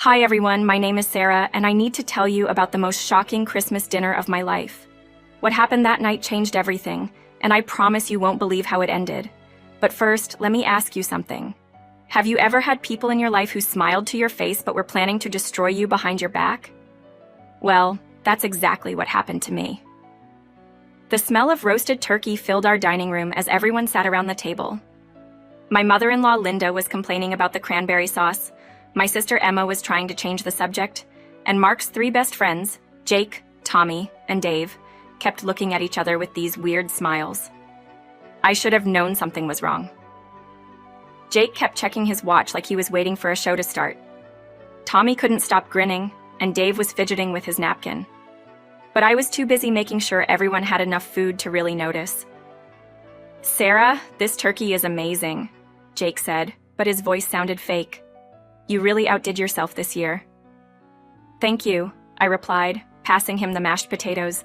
Hi everyone, my name is Sarah, and I need to tell you about the most shocking Christmas dinner of my life. What happened that night changed everything, and I promise you won't believe how it ended. But first, let me ask you something. Have you ever had people in your life who smiled to your face but were planning to destroy you behind your back? Well, that's exactly what happened to me. The smell of roasted turkey filled our dining room as everyone sat around the table. My mother-in-law Linda was complaining about the cranberry sauce, my sister Emma was trying to change the subject, and Mark's three best friends, Jake, Tommy, and Dave, kept looking at each other with these weird smiles. I should have known something was wrong. Jake kept checking his watch like he was waiting for a show to start. Tommy couldn't stop grinning, and Dave was fidgeting with his napkin. But I was too busy making sure everyone had enough food to really notice. "Sarah, this turkey is amazing," Jake said, but his voice sounded fake. "You really outdid yourself this year." "Thank you," I replied, passing him the mashed potatoes.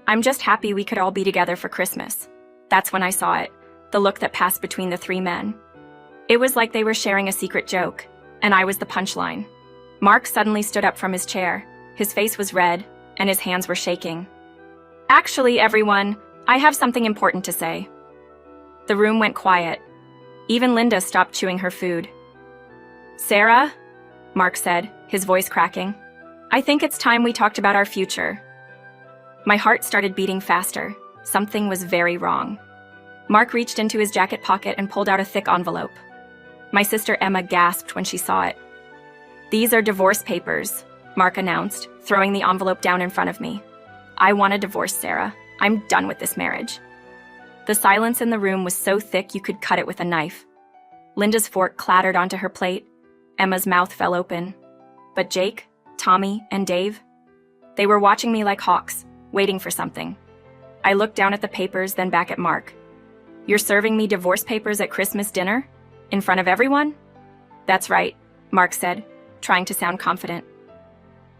"I'm just happy we could all be together for Christmas." That's when I saw it, the look that passed between the three men. It was like they were sharing a secret joke, and I was the punchline. Mark suddenly stood up from his chair. His face was red, and his hands were shaking. "Actually, everyone, I have something important to say." The room went quiet. Even Linda stopped chewing her food. "Sarah," Mark said, his voice cracking, "I think it's time we talked about our future." My heart started beating faster. Something was very wrong. Mark reached into his jacket pocket and pulled out a thick envelope. My sister Emma gasped when she saw it. "These are divorce papers," Mark announced, throwing the envelope down in front of me. "I want a divorce, Sarah. I'm done with this marriage." The silence in the room was so thick you could cut it with a knife. Linda's fork clattered onto her plate. Emma's mouth fell open. But Jake, Tommy, and Dave? They were watching me like hawks, waiting for something. I looked down at the papers, then back at Mark. "You're serving me divorce papers at Christmas dinner? In front of everyone?" "That's right," Mark said, trying to sound confident.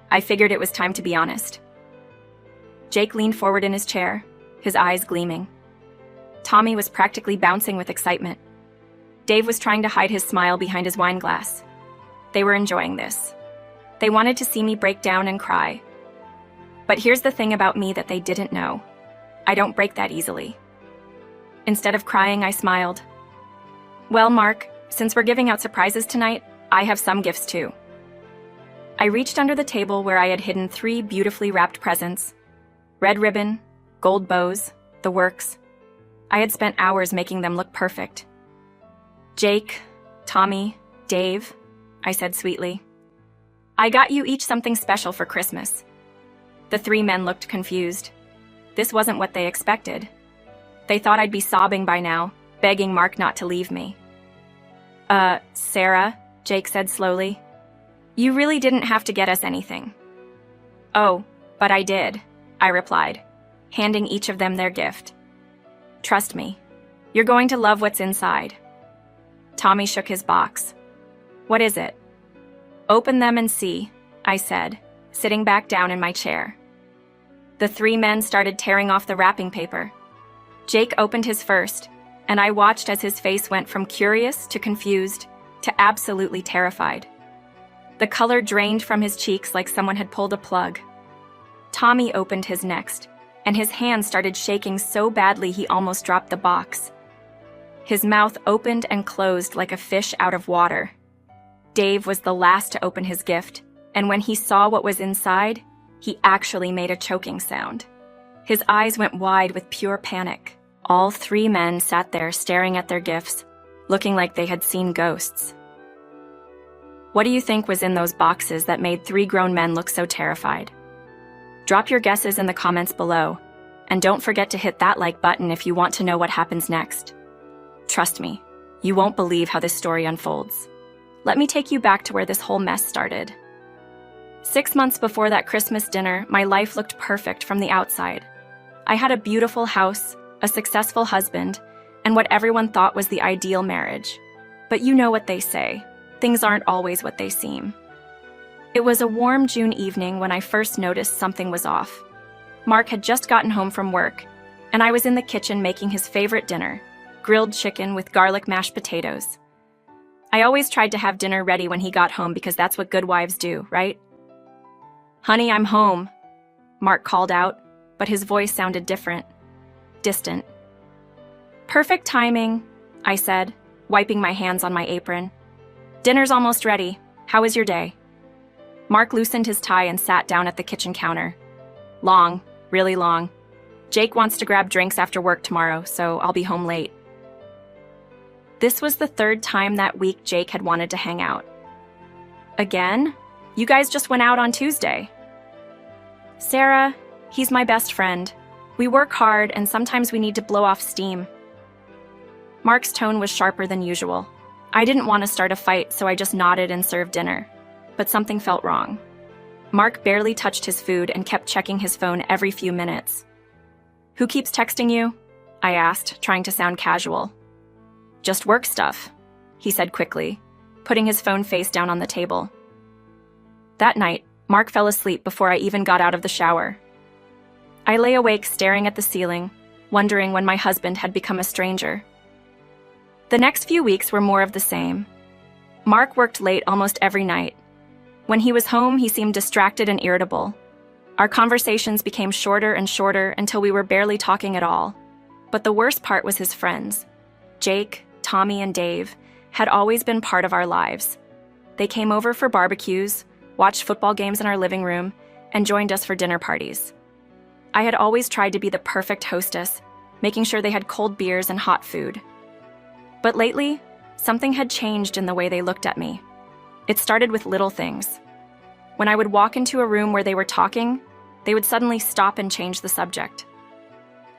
I figured it was time to be honest. Jake leaned forward in his chair, his eyes gleaming. Tommy was practically bouncing with excitement. Dave was trying to hide his smile behind his wine glass. They were enjoying this. They wanted to see me break down and cry. But here's the thing about me that they didn't know. I don't break that easily. Instead of crying, I smiled. "Well, Mark, since we're giving out surprises tonight, I have some gifts too." I reached under the table where I had hidden 3 beautifully wrapped presents. Red ribbon, gold bows, the works. I had spent hours making them look perfect. "Jake, Tommy, Dave," I said sweetly, "I got you each something special for Christmas." The 3 men looked confused. This wasn't what they expected. They thought I'd be sobbing by now, begging Mark not to leave me. Sarah," Jake said slowly, "you really didn't have to get us anything." "Oh, but I did," I replied, handing each of them their gift. "Trust me, you're going to love what's inside." Tommy shook his box. "What is it?" "Open them and see," I said, sitting back down in my chair. The 3 men started tearing off the wrapping paper. Jake opened his first, and I watched as his face went from curious to confused to absolutely terrified. The color drained from his cheeks like someone had pulled a plug. Tommy opened his next, and his hand started shaking so badly he almost dropped the box. His mouth opened and closed like a fish out of water. Dave was the last to open his gift, and when he saw what was inside, he actually made a choking sound. His eyes went wide with pure panic. All 3 men sat there staring at their gifts, looking like they had seen ghosts. What do you think was in those boxes that made 3 grown men look so terrified? Drop your guesses in the comments below, and don't forget to hit that like button if you want to know what happens next. Trust me, you won't believe how this story unfolds. Let me take you back to where this whole mess started. 6 months before that Christmas dinner, my life looked perfect from the outside. I had a beautiful house, a successful husband, and what everyone thought was the ideal marriage. But you know what they say, things aren't always what they seem. It was a warm June evening when I first noticed something was off. Mark had just gotten home from work, and I was in the kitchen making his favorite dinner, grilled chicken with garlic mashed potatoes. I always tried to have dinner ready when he got home because that's what good wives do, right? Honey, I'm home, Mark called out, but his voice sounded different, distant. Perfect timing, I said, wiping my hands on my apron. Dinner's almost ready. How was your day? Mark loosened his tie and sat down at the kitchen counter. Long, really long. Jake wants to grab drinks after work tomorrow, so I'll be home late. This was the third time that week Jake had wanted to hang out. Again? You guys just went out on Tuesday. Sarah, he's my best friend. We work hard and sometimes we need to blow off steam. Mark's tone was sharper than usual. I didn't want to start a fight, so I just nodded and served dinner. But something felt wrong. Mark barely touched his food and kept checking his phone every few minutes. Who keeps texting you? I asked, trying to sound casual. Just work stuff, he said quickly, putting his phone face down on the table. That night, Mark fell asleep before I even got out of the shower. I lay awake staring at the ceiling, wondering when my husband had become a stranger. The next few weeks were more of the same. Mark worked late almost every night. When he was home, he seemed distracted and irritable. Our conversations became shorter and shorter until we were barely talking at all. But the worst part was his friends. Jake, Tommy, and Dave had always been part of our lives. They came over for barbecues, watched football games in our living room, and joined us for dinner parties. I had always tried to be the perfect hostess, making sure they had cold beers and hot food. But lately, something had changed in the way they looked at me. It started with little things. When I would walk into a room where they were talking, they would suddenly stop and change the subject.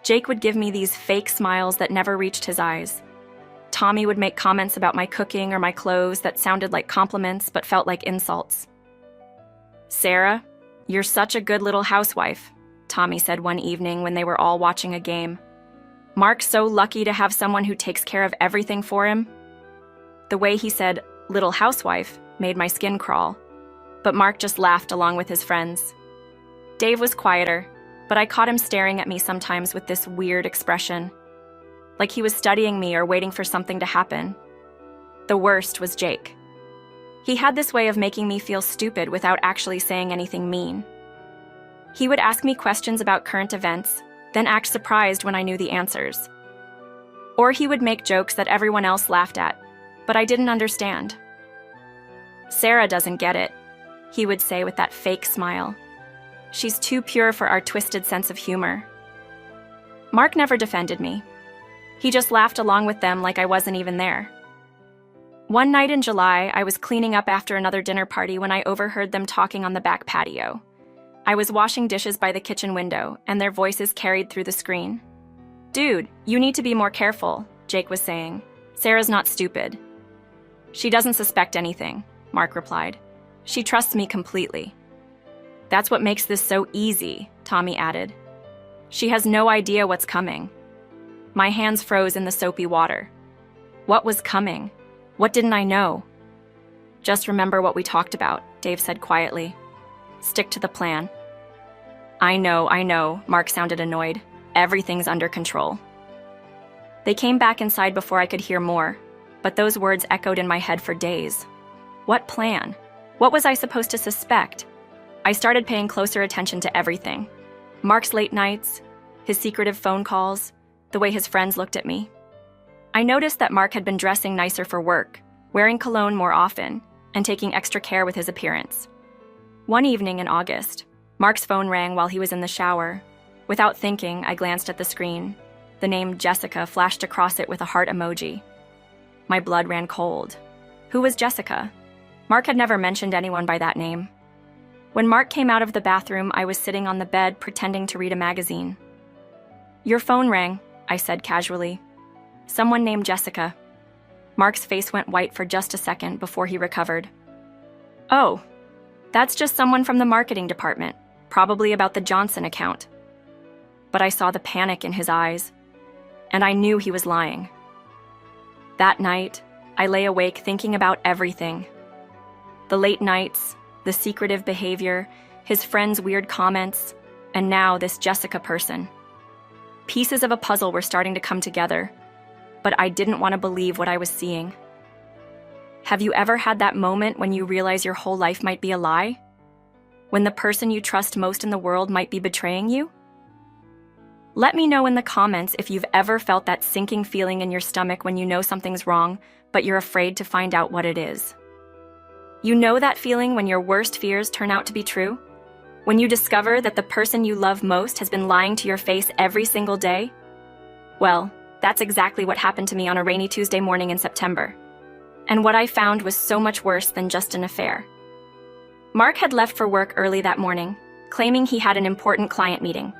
Jake would give me these fake smiles that never reached his eyes. Tommy would make comments about my cooking or my clothes that sounded like compliments but felt like insults. Sarah, you're such a good little housewife, Tommy said one evening when they were all watching a game. Mark's so lucky to have someone who takes care of everything for him. The way he said, little housewife, made my skin crawl. But Mark just laughed along with his friends. Dave was quieter, but I caught him staring at me sometimes with this weird expression, like he was studying me or waiting for something to happen. The worst was Jake. He had this way of making me feel stupid without actually saying anything mean. He would ask me questions about current events, then act surprised when I knew the answers. Or he would make jokes that everyone else laughed at, but I didn't understand. Sarah doesn't get it, he would say with that fake smile. She's too pure for our twisted sense of humor. Mark never defended me. He just laughed along with them like I wasn't even there. One night in July, I was cleaning up after another dinner party when I overheard them talking on the back patio. I was washing dishes by the kitchen window, and their voices carried through the screen. Dude, you need to be more careful, Jake was saying. Sarah's not stupid. She doesn't suspect anything, Mark replied. She trusts me completely. That's what makes this so easy, Tommy added. She has no idea what's coming. My hands froze in the soapy water. What was coming? What didn't I know? Just remember what we talked about, Dave said quietly. Stick to the plan. I know, Mark sounded annoyed. Everything's under control. They came back inside before I could hear more, but those words echoed in my head for days. What plan? What was I supposed to suspect? I started paying closer attention to everything. Mark's late nights, his secretive phone calls, the way his friends looked at me. I noticed that Mark had been dressing nicer for work, wearing cologne more often, and taking extra care with his appearance. One evening in August, Mark's phone rang while he was in the shower. Without thinking, I glanced at the screen. The name Jessica flashed across it with a heart emoji. My blood ran cold. Who was Jessica? Mark had never mentioned anyone by that name. When Mark came out of the bathroom, I was sitting on the bed pretending to read a magazine. Your phone rang, I said casually. Someone named Jessica. Mark's face went white for just a second before he recovered. Oh, that's just someone from the marketing department, probably about the Johnson account. But I saw the panic in his eyes, and I knew he was lying. That night, I lay awake thinking about everything. The late nights, the secretive behavior, his friends' weird comments, and now this Jessica person. Pieces of a puzzle were starting to come together, but I didn't want to believe what I was seeing. Have you ever had that moment when you realize your whole life might be a lie? When the person you trust most in the world might be betraying you? Let me know in the comments if you've ever felt that sinking feeling in your stomach when you know something's wrong, but you're afraid to find out what it is. You know that feeling when your worst fears turn out to be true? When you discover that the person you love most has been lying to your face every single day? Well, that's exactly what happened to me on a rainy Tuesday morning in September. And what I found was so much worse than just an affair. Mark had left for work early that morning, claiming he had an important client meeting.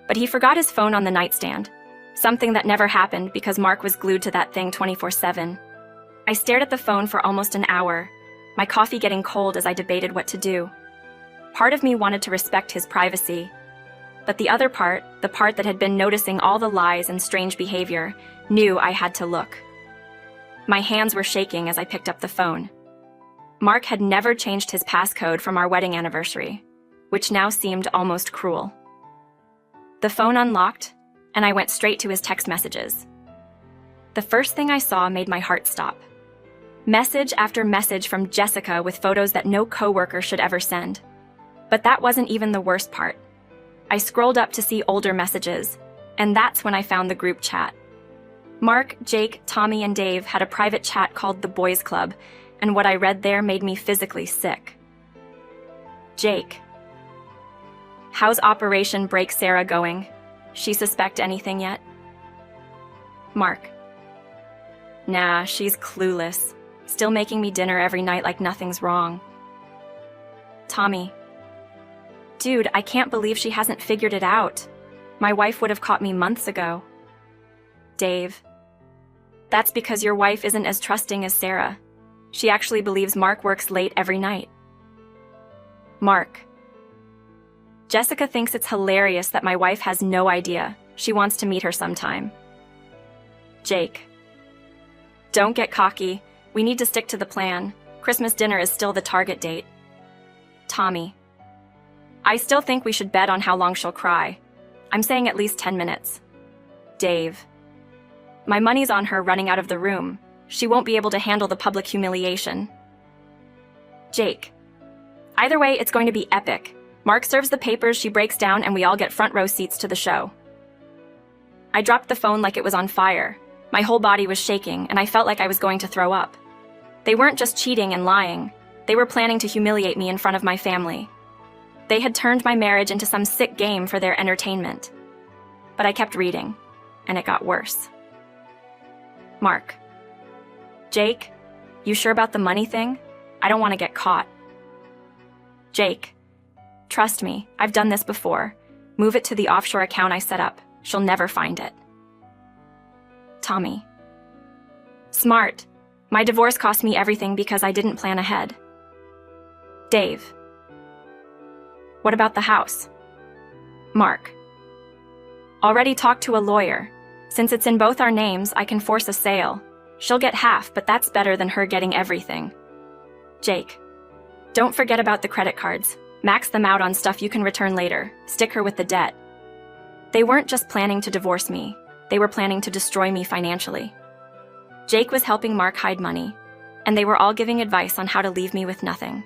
But he forgot his phone on the nightstand, something that never happened because Mark was glued to that thing 24/7. I stared at the phone for almost an hour, my coffee getting cold as I debated what to do. Part of me wanted to respect his privacy, but the other part, the part that had been noticing all the lies and strange behavior, knew I had to look. My hands were shaking as I picked up the phone. Mark had never changed his passcode from our wedding anniversary, which now seemed almost cruel. The phone unlocked, and I went straight to his text messages. The first thing I saw made my heart stop. Message after message from Jessica with photos that no coworker should ever send. But that wasn't even the worst part. I scrolled up to see older messages, and that's when I found the group chat. Mark, Jake, Tommy, and Dave had a private chat called the Boys Club, and what I read there made me physically sick. Jake. How's Operation Break Sarah going? She suspect anything yet? Mark. Nah, she's clueless. Still making me dinner every night like nothing's wrong. Tommy. Dude, I can't believe she hasn't figured it out. My wife would have caught me months ago. Dave. That's because your wife isn't as trusting as Sarah. She actually believes Mark works late every night. Mark. Jessica thinks it's hilarious that my wife has no idea. She wants to meet her sometime. Jake. Don't get cocky. We need to stick to the plan. Christmas dinner is still the target date. Tommy. I still think we should bet on how long she'll cry. I'm saying at least 10 minutes. Dave. My money's on her running out of the room. She won't be able to handle the public humiliation. Jake. Either way, it's going to be epic. Mark serves the papers, she breaks down, and we all get front row seats to the show. I dropped the phone like it was on fire. My whole body was shaking, and I felt like I was going to throw up. They weren't just cheating and lying. They were planning to humiliate me in front of my family. They had turned my marriage into some sick game for their entertainment. But I kept reading, and it got worse. Mark. Jake, you sure about the money thing? I don't want to get caught. Jake. Trust me, I've done this before. Move it to the offshore account I set up. She'll never find it. Tommy. Smart. My divorce cost me everything because I didn't plan ahead. Dave. What about the house? Mark. Already talked to a lawyer. Since it's in both our names, I can force a sale. She'll get half, but that's better than her getting everything. Jake. Don't forget about the credit cards. Max them out on stuff you can return later. Stick her with the debt. They weren't just planning to divorce me. They were planning to destroy me financially. Jake was helping Mark hide money, and they were all giving advice on how to leave me with nothing.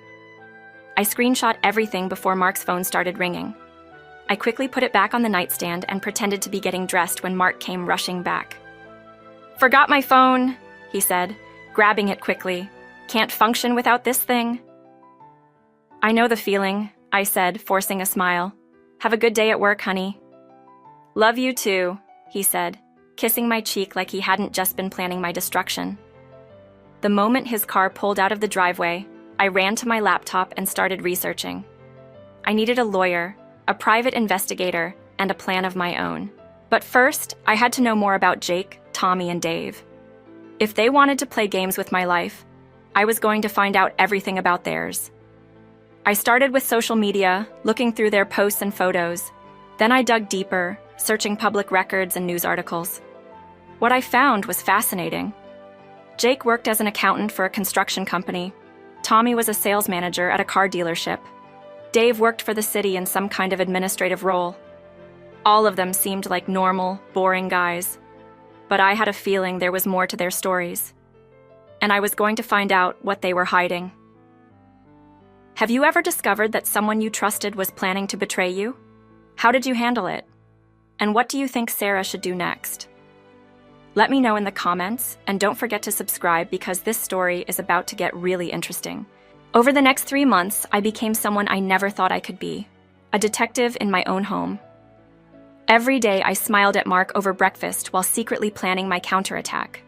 I screenshot everything before Mark's phone started ringing. I quickly put it back on the nightstand and pretended to be getting dressed when Mark came rushing back. Forgot my phone, he said, grabbing it quickly. Can't function without this thing. I know the feeling, I said, forcing a smile. Have a good day at work, honey. Love you too, he said, kissing my cheek like he hadn't just been planning my destruction. The moment his car pulled out of the driveway, I ran to my laptop and started researching. I needed a lawyer, a private investigator, and a plan of my own. But first, I had to know more about Jake, Tommy, and Dave. If they wanted to play games with my life, I was going to find out everything about theirs. I started with social media, looking through their posts and photos. Then I dug deeper, searching public records and news articles. What I found was fascinating. Jake worked as an accountant for a construction company. Tommy was a sales manager at a car dealership. Dave worked for the city in some kind of administrative role. All of them seemed like normal, boring guys. But I had a feeling there was more to their stories. and I was going to find out what they were hiding. Have you ever discovered that someone you trusted was planning to betray you? How did you handle it? And what do you think Sarah should do next? Let me know in the comments, and don't forget to subscribe because this story is about to get really interesting. Over the next 3 months, I became someone I never thought I could be, a detective in my own home. Every day, I smiled at Mark over breakfast while secretly planning my counterattack.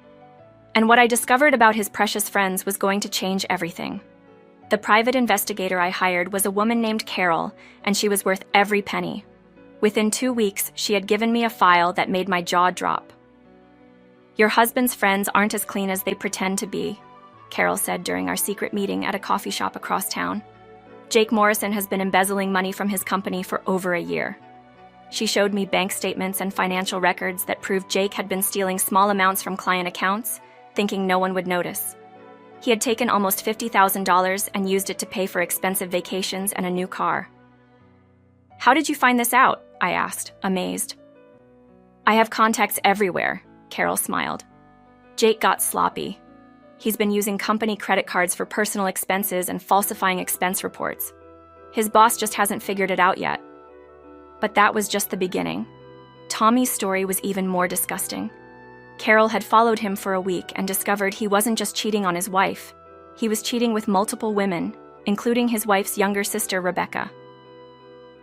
And what I discovered about his precious friends was going to change everything. The private investigator I hired was a woman named Carol, and she was worth every penny. Within 2 weeks, she had given me a file that made my jaw drop. "Your husband's friends aren't as clean as they pretend to be," Carol said during our secret meeting at a coffee shop across town. "Jake Morrison has been embezzling money from his company for over a year." She showed me bank statements and financial records that proved Jake had been stealing small amounts from client accounts, thinking no one would notice. He had taken almost $50,000 and used it to pay for expensive vacations and a new car. "How did you find this out?" I asked, amazed. "I have contacts everywhere," Carol smiled. "Jake got sloppy. He's been using company credit cards for personal expenses and falsifying expense reports. His boss just hasn't figured it out yet." But that was just the beginning. Tommy's story was even more disgusting. Carol had followed him for a week and discovered he wasn't just cheating on his wife. He was cheating with multiple women, including his wife's younger sister, Rebecca.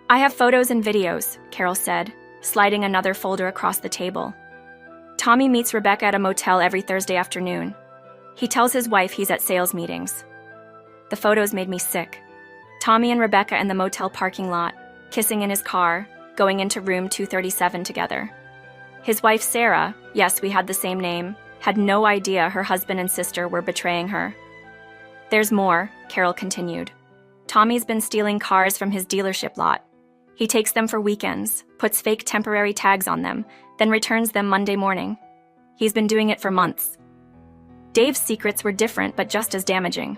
"I have photos and videos," Carol said, sliding another folder across the table. "Tommy meets Rebecca at a motel every Thursday afternoon. He tells his wife he's at sales meetings." The photos made me sick. Tommy and Rebecca in the motel parking lot, kissing in his car, going into room 237 together. His wife, Sarah, yes, we had the same name, had no idea her husband and sister were betraying her. "There's more," Carol continued. "Tommy's been stealing cars from his dealership lot. He takes them for weekends, puts fake temporary tags on them, then returns them Monday morning. He's been doing it for months." Dave's secrets were different but just as damaging.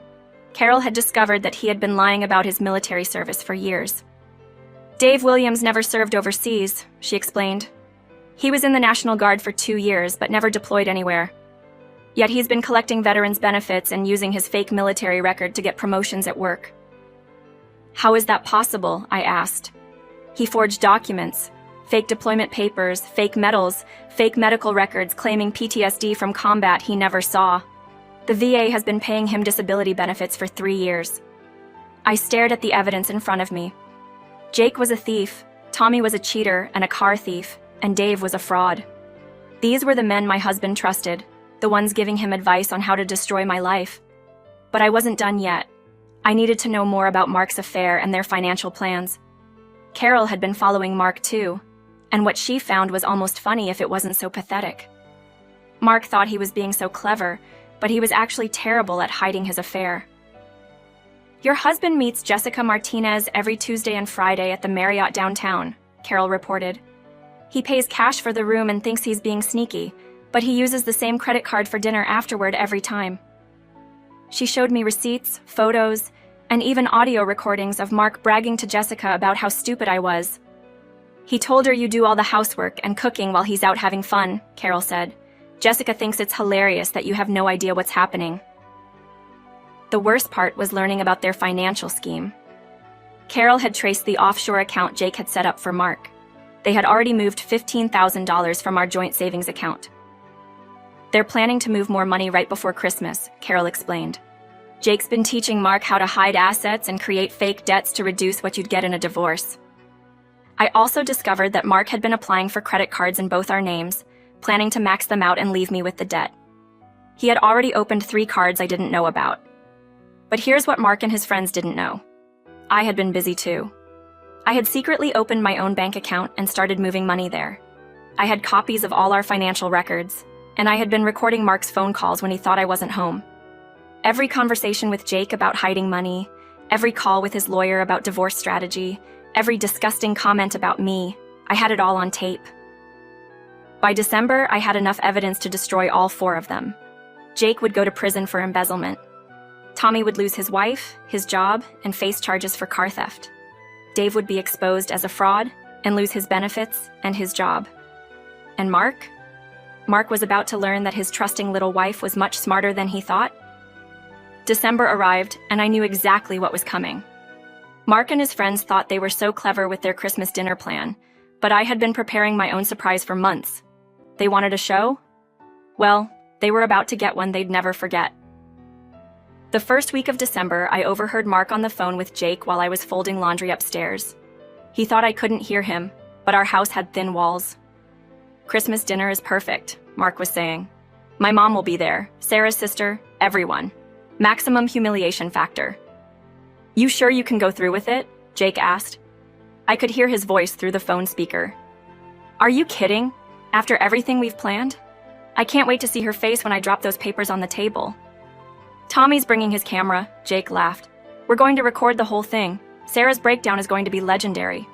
Carol had discovered that he had been lying about his military service for years. "Dave Williams never served overseas," she explained. "He was in the National Guard for 2 years but never deployed anywhere. Yet he's been collecting veterans' benefits and using his fake military record to get promotions at work." "How is that possible?" I asked. "He forged documents, fake deployment papers, fake medals, fake medical records claiming PTSD from combat he never saw. The VA has been paying him disability benefits for 3 years." I stared at the evidence in front of me. Jake was a thief, Tommy was a cheater and a car thief, and Dave was a fraud. These were the men my husband trusted, the ones giving him advice on how to destroy my life. But I wasn't done yet. I needed to know more about Mark's affair and their financial plans. Carol had been following Mark too, and what she found was almost funny if it wasn't so pathetic. Mark thought he was being so clever, but he was actually terrible at hiding his affair. "Your husband meets Jessica Martinez every Tuesday and Friday at the Marriott downtown," Carol reported. "He pays cash for the room and thinks he's being sneaky, but he uses the same credit card for dinner afterward every time." She showed me receipts, photos, and even audio recordings of Mark bragging to Jessica about how stupid I was. "He told her you do all the housework and cooking while he's out having fun," Carol said. "Jessica thinks it's hilarious that you have no idea what's happening." The worst part was learning about their financial scheme. Carol had traced the offshore account Jake had set up for Mark. They had already moved $15,000 from our joint savings account. "They're planning to move more money right before Christmas," Carol explained. "Jake's been teaching Mark how to hide assets and create fake debts to reduce what you'd get in a divorce." I also discovered that Mark had been applying for credit cards in both our names, planning to max them out and leave me with the debt. He had already opened 3 cards I didn't know about. But here's what Mark and his friends didn't know. I had been busy too. I had secretly opened my own bank account and started moving money there. I had copies of all our financial records, and I had been recording Mark's phone calls when he thought I wasn't home. Every conversation with Jake about hiding money, every call with his lawyer about divorce strategy, every disgusting comment about me, I had it all on tape. By December, I had enough evidence to destroy all 4 of them. Jake would go to prison for embezzlement. Tommy would lose his wife, his job, and face charges for car theft. Dave would be exposed as a fraud and lose his benefits and his job. And Mark? Mark was about to learn that his trusting little wife was much smarter than he thought December arrived, and I knew exactly what was coming. Mark and his friends thought they were so clever with their Christmas dinner plan, but I had been preparing my own surprise for months. They wanted a show? Well, they were about to get one they'd never forget. The first week of December, I overheard Mark on the phone with Jake while I was folding laundry upstairs. He thought I couldn't hear him, but our house had thin walls. "Christmas dinner is perfect," Mark was saying. "My mom will be there, Sarah's sister, everyone. Maximum humiliation factor." "You sure you can go through with it?" Jake asked. I could hear his voice through the phone speaker. "Are you kidding? After everything we've planned? I can't wait to see her face when I drop those papers on the table." "Tommy's bringing his camera," Jake laughed. "We're going to record the whole thing. Sarah's breakdown is going to be legendary."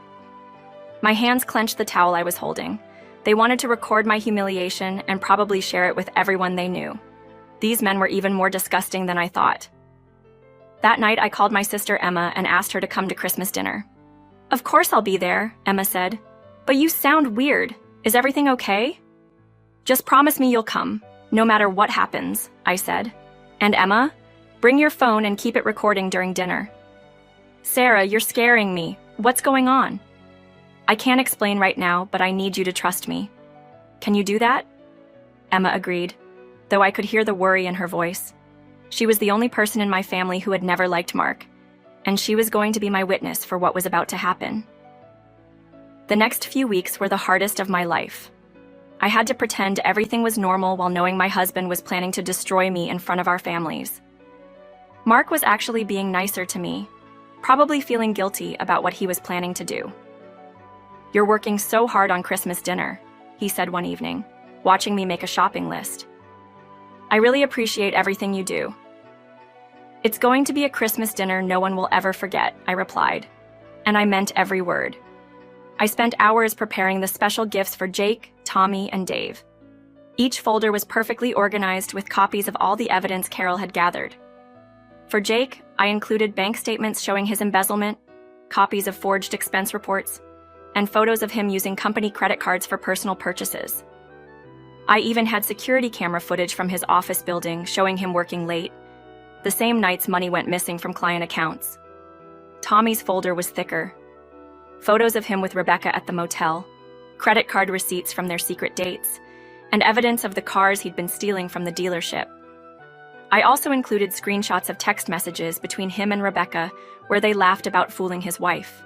My hands clenched the towel I was holding. They wanted to record my humiliation and probably share it with everyone they knew. These men were even more disgusting than I thought. That night, I called my sister Emma and asked her to come to Christmas dinner. "Of course I'll be there," Emma said. "But you sound weird. Is everything okay?" "Just promise me you'll come, no matter what happens," I said. "And Emma, bring your phone and keep it recording during dinner." "Sarah, you're scaring me. What's going on?" "I can't explain right now, but I need you to trust me." "Can you do that?" Emma agreed, though I could hear the worry in her voice. She was the only person in my family who had never liked Mark, and she was going to be my witness for what was about to happen. The next few weeks were the hardest of my life. I had to pretend everything was normal while knowing my husband was planning to destroy me in front of our families. Mark was actually being nicer to me, probably feeling guilty about what he was planning to do. "You're working so hard on Christmas dinner," he said one evening, watching me make a shopping list. "I really appreciate everything you do." "It's going to be a Christmas dinner no one will ever forget," I replied, and I meant every word. I spent hours preparing the special gifts for Jake, Tommy, and Dave. Each folder was perfectly organized with copies of all the evidence Carol had gathered. For Jake, I included bank statements showing his embezzlement, copies of forged expense reports, and photos of him using company credit cards for personal purchases. I even had security camera footage from his office building showing him working late, the same nights money went missing from client accounts. Tommy's folder was thicker. Photos of him with Rebecca at the motel, credit card receipts from their secret dates, and evidence of the cars he'd been stealing from the dealership. I also included screenshots of text messages between him and Rebecca where they laughed about fooling his wife.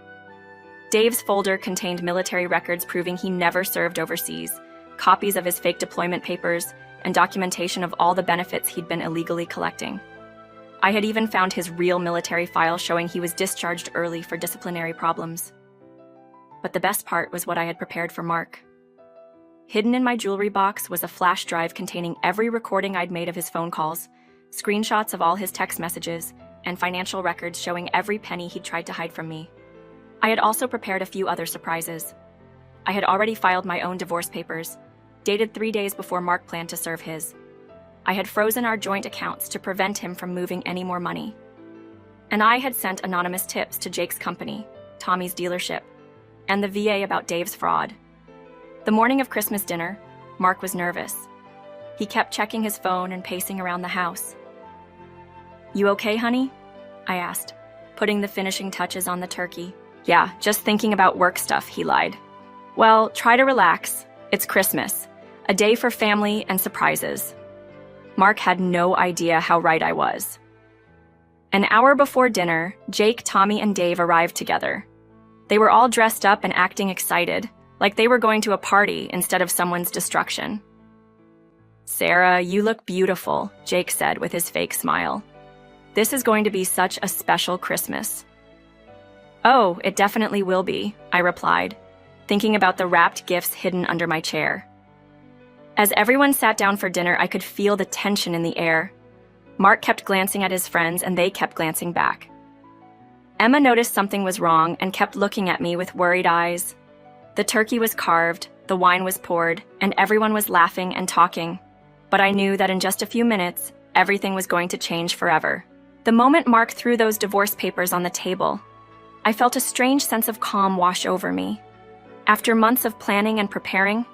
Dave's folder contained military records proving he never served overseas, copies of his fake deployment papers, and documentation of all the benefits he'd been illegally collecting. I had even found his real military file showing he was discharged early for disciplinary problems. But the best part was what I had prepared for Mark. Hidden in my jewelry box was a flash drive containing every recording I'd made of his phone calls, screenshots of all his text messages, and financial records showing every penny he'd tried to hide from me. I had also prepared a few other surprises. I had already filed my own divorce papers, dated 3 days before Mark planned to serve his. I had frozen our joint accounts to prevent him from moving any more money. And I had sent anonymous tips to Jake's company, Tommy's dealership, and the VA about Dave's fraud. The morning of Christmas dinner, Mark was nervous. He kept checking his phone and pacing around the house. "You okay, honey?" I asked, putting the finishing touches on the turkey. "Yeah, just thinking about work stuff," he lied. "Well, try to relax. It's Christmas, a day for family and surprises." Mark had no idea how right I was. An hour before dinner, Jake, Tommy, and Dave arrived together. They were all dressed up and acting excited, like they were going to a party instead of someone's destruction. "Sarah, you look beautiful," Jake said with his fake smile. "This is going to be such a special Christmas." "Oh, it definitely will be," I replied, thinking about the wrapped gifts hidden under my chair. As everyone sat down for dinner, I could feel the tension in the air. Mark kept glancing at his friends, and they kept glancing back. Emma noticed something was wrong and kept looking at me with worried eyes. The turkey was carved, the wine was poured, and everyone was laughing and talking. But I knew that in just a few minutes, everything was going to change forever. The moment Mark threw those divorce papers on the table, I felt a strange sense of calm wash over me. After months of planning and preparing,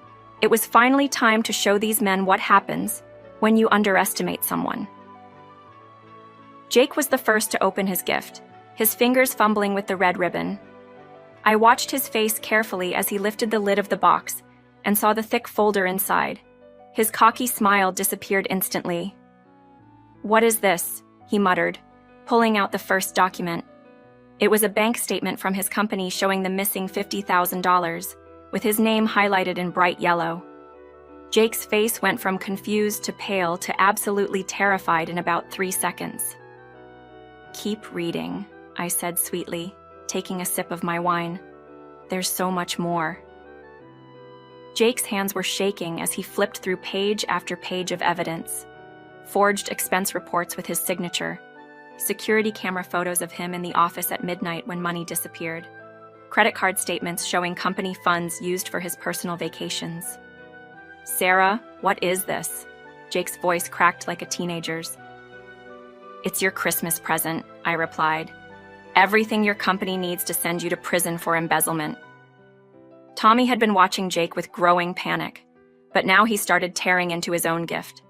it was finally time to show these men what happens when you underestimate someone. Jake was the first to open his gift, his fingers fumbling with the red ribbon. I watched his face carefully as he lifted the lid of the box and saw the thick folder inside. His cocky smile disappeared instantly. "What is this?" he muttered, pulling out the first document. It was a bank statement from his company showing the missing $50,000, with his name highlighted in bright yellow. Jake's face went from confused to pale to absolutely terrified in about 3 seconds. "Keep reading," I said sweetly, taking a sip of my wine. "There's so much more." Jake's hands were shaking as he flipped through page after page of evidence. Forged expense reports with his signature, security camera photos of him in the office at midnight when money disappeared, credit card statements showing company funds used for his personal vacations. "Sarah, what is this?" Jake's voice cracked like a teenager's. "It's your Christmas present," I replied. "Everything your company needs to send you to prison for embezzlement." Tommy had been watching Jake with growing panic, but now he started tearing into his own gift.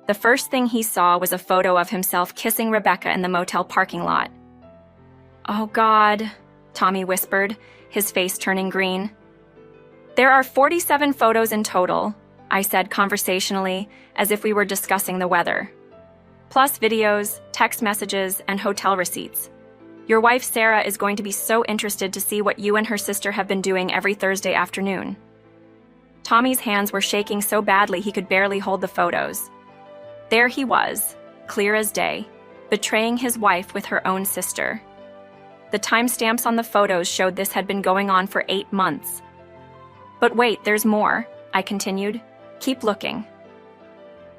The first thing he saw was a photo of himself kissing Rebecca in the motel parking lot. "Oh God," Tommy whispered, his face turning green. "There are 47 photos in total," I said conversationally, as if we were discussing the weather. "Plus videos, text messages, and hotel receipts. Your wife Sarah is going to be so interested to see what you and her sister have been doing every Thursday afternoon." Tommy's hands were shaking so badly he could barely hold the photos. There he was, clear as day, betraying his wife with her own sister. The timestamps on the photos showed this had been going on for 8 months. "But wait, there's more," I continued. "Keep looking."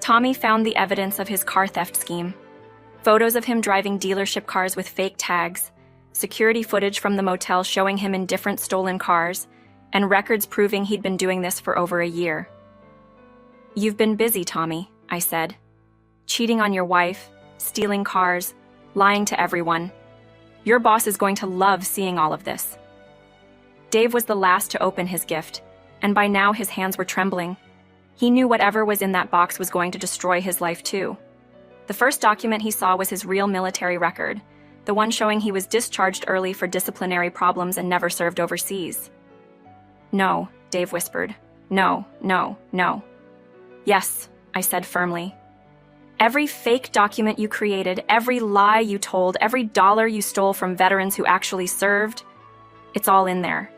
Tommy found the evidence of his car theft scheme. Photos of him driving dealership cars with fake tags, security footage from the motel showing him in different stolen cars, and records proving he'd been doing this for over a year. "You've been busy, Tommy," I said. "Cheating on your wife, stealing cars, lying to everyone. Your boss is going to love seeing all of this." Dave was the last to open his gift, and by now his hands were trembling. He knew whatever was in that box was going to destroy his life too. The first document he saw was his real military record, the one showing he was discharged early for disciplinary problems and never served overseas. "No," Dave whispered. "No, no, no." "Yes," I said firmly. "Every fake document you created, every lie you told, every dollar you stole from veterans who actually served, it's all in there."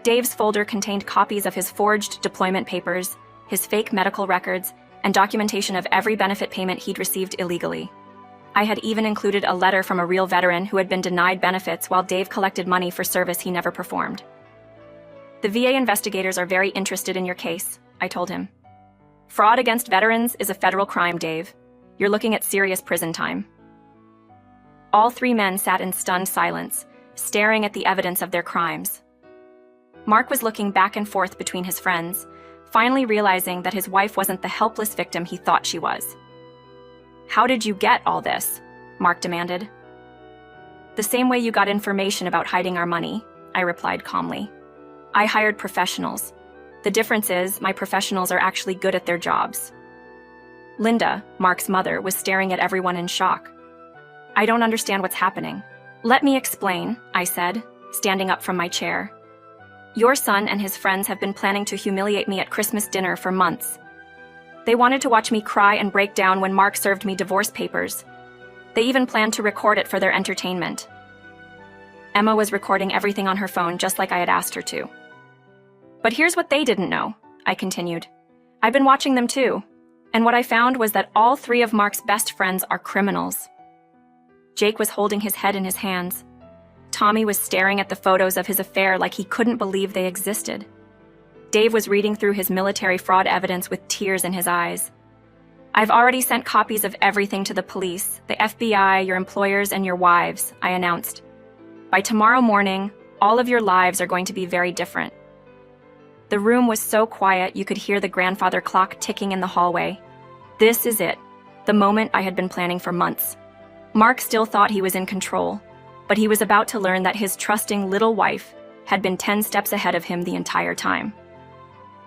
Dave's folder contained copies of his forged deployment papers, his fake medical records, and documentation of every benefit payment he'd received illegally. I had even included a letter from a real veteran who had been denied benefits while Dave collected money for service he never performed. "The VA investigators are very interested in your case," I told him. "Fraud against veterans is a federal crime, Dave. You're looking at serious prison time." All 3 men sat in stunned silence, staring at the evidence of their crimes. Mark was looking back and forth between his friends, finally realizing that his wife wasn't the helpless victim he thought she was. "How did you get all this?" Mark demanded. "The same way you got information about hiding our money," I replied calmly. "I hired professionals. The difference is, my professionals are actually good at their jobs." Linda, Mark's mother, was staring at everyone in shock. "I don't understand what's happening." "Let me explain," I said, standing up from my chair. "Your son and his friends have been planning to humiliate me at Christmas dinner for months. They wanted to watch me cry and break down when Mark served me divorce papers. They even planned to record it for their entertainment." Emma was recording everything on her phone just like I had asked her to. "But here's what they didn't know," I continued. "I've been watching them too, and what I found was that all 3 of Mark's best friends are criminals." Jake was holding his head in his hands. Tommy was staring at the photos of his affair like he couldn't believe they existed. Dave was reading through his military fraud evidence with tears in his eyes. "I've already sent copies of everything to the police, the FBI, your employers, and your wives," I announced. "By tomorrow morning, all of your lives are going to be very different." The room was so quiet you could hear the grandfather clock ticking in the hallway. This is it, the moment I had been planning for months. Mark still thought he was in control, but he was about to learn that his trusting little wife had been 10 steps ahead of him the entire time.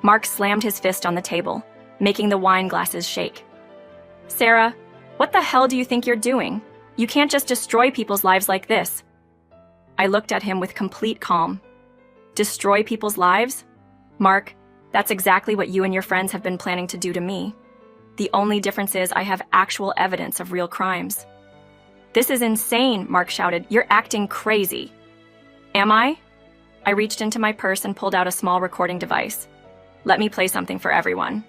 Mark slammed his fist on the table, making the wine glasses shake. "Sarah, What the hell do you think you're doing? You can't just destroy people's lives like this. I looked at him with complete calm. Destroy people's lives? Mark, that's exactly what you and your friends have been planning to do to me. The only difference is I have actual evidence of real crimes. This is insane, Mark shouted. You're acting crazy. Am I? I reached into my purse and pulled out a small recording device. Let me play something for everyone.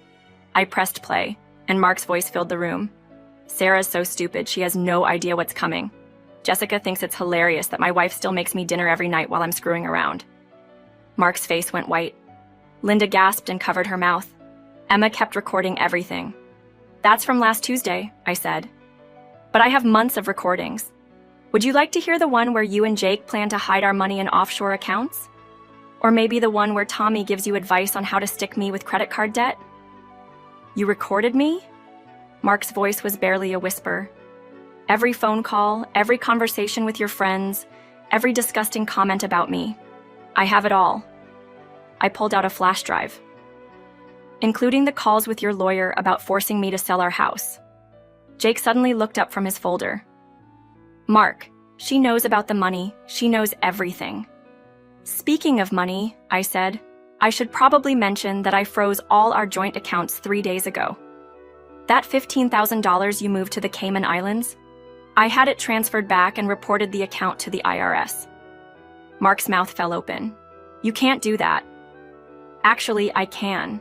I pressed play, and Mark's voice filled the room. Sarah's so stupid, she has no idea what's coming. Jessica thinks it's hilarious that my wife still makes me dinner every night while I'm screwing around. Mark's face went white. Linda gasped and covered her mouth. Emma kept recording everything. That's from last Tuesday, I said. But I have months of recordings. Would you like to hear the one where you and Jake plan to hide our money in offshore accounts? Or maybe the one where Tommy gives you advice on how to stick me with credit card debt? You recorded me? Mark's voice was barely a whisper. Every phone call, every conversation with your friends, every disgusting comment about me. I have it all. I pulled out a flash drive, including the calls with your lawyer about forcing me to sell our house. Jake suddenly looked up from his folder. Mark, she knows about the money. She knows everything. Speaking of money, I said, I should probably mention that I froze all our joint accounts 3 days ago. That $15,000 you moved to the Cayman Islands? I had it transferred back and reported the account to the IRS. Mark's mouth fell open. You can't do that. Actually, I can,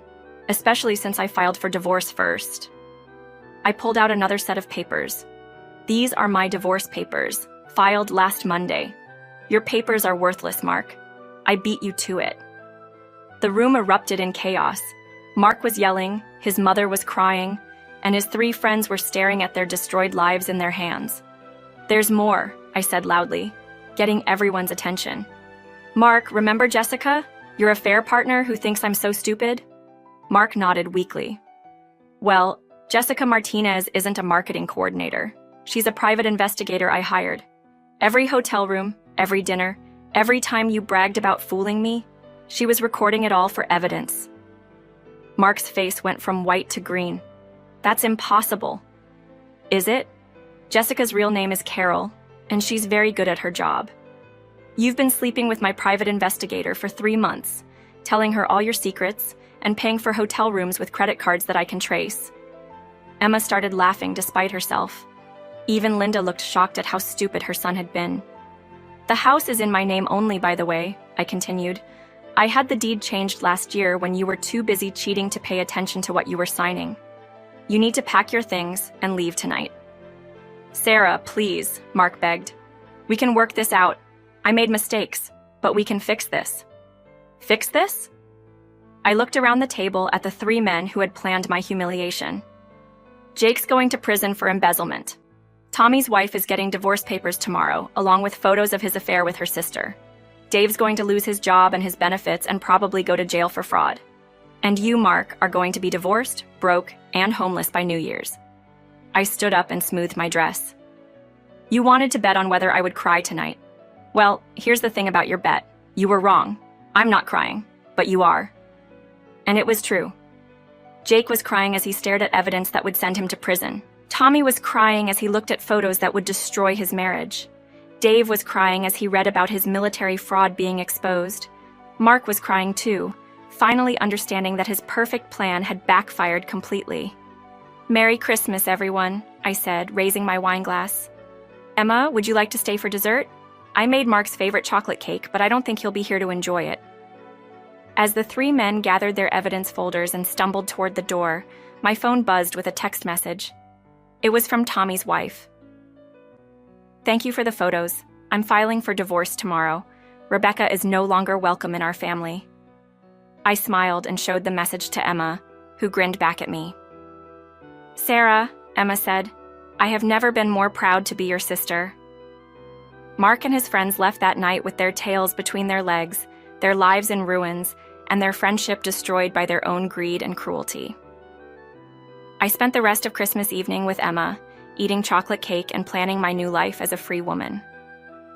especially since I filed for divorce first. I pulled out another set of papers. These are my divorce papers, filed last Monday. Your papers are worthless, Mark. I beat you to it. The room erupted in chaos. Mark was yelling, his mother was crying, and his 3 friends were staring at their destroyed lives in their hands. There's more, I said loudly, getting everyone's attention. Mark, remember Jessica? Your affair partner who thinks I'm so stupid? Mark nodded weakly. Well, Jessica Martinez isn't a marketing coordinator. She's a private investigator I hired. Every hotel room, every dinner, every time you bragged about fooling me, she was recording it all for evidence. Mark's face went from white to green. That's impossible. Is it? Jessica's real name is Carol, and she's very good at her job. You've been sleeping with my private investigator for 3 months, telling her all your secrets and paying for hotel rooms with credit cards that I can trace. Emma started laughing despite herself. Even Linda looked shocked at how stupid her son had been. The house is in my name only, by the way, I continued. I had the deed changed last year when you were too busy cheating to pay attention to what you were signing. You need to pack your things and leave tonight. Sarah, please, Mark begged. We can work this out. I made mistakes, but we can fix this. Fix this? I looked around the table at the 3 men who had planned my humiliation. Jake's going to prison for embezzlement. Tommy's wife is getting divorce papers tomorrow, along with photos of his affair with her sister. Dave's going to lose his job and his benefits and probably go to jail for fraud. And you, Mark, are going to be divorced, broke, and homeless by New Year's. I stood up and smoothed my dress. You wanted to bet on whether I would cry tonight. Well, here's the thing about your bet. You were wrong. I'm not crying, but you are. And it was true. Jake was crying as he stared at evidence that would send him to prison. Tommy was crying as he looked at photos that would destroy his marriage. Dave was crying as he read about his military fraud being exposed. Mark was crying too, finally understanding that his perfect plan had backfired completely. Merry Christmas, everyone, I said, raising my wine glass. Emma, would you like to stay for dessert? I made Mark's favorite chocolate cake, but I don't think he'll be here to enjoy it. As the 3 men gathered their evidence folders and stumbled toward the door, my phone buzzed with a text message. It was from Tommy's wife. Thank you for the photos. I'm filing for divorce tomorrow. Rebecca is no longer welcome in our family. I smiled and showed the message to Emma, who grinned back at me. Sarah, Emma said, I have never been more proud to be your sister. Mark and his friends left that night with their tails between their legs, their lives in ruins, and their friendship destroyed by their own greed and cruelty. I spent the rest of Christmas evening with Emma, eating chocolate cake and planning my new life as a free woman.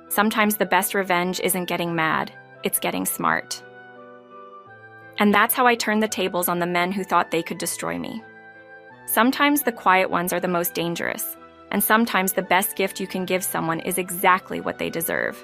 Sometimes the best revenge isn't getting mad, it's getting smart. And that's how I turned the tables on the men who thought they could destroy me. Sometimes the quiet ones are the most dangerous, and sometimes the best gift you can give someone is exactly what they deserve.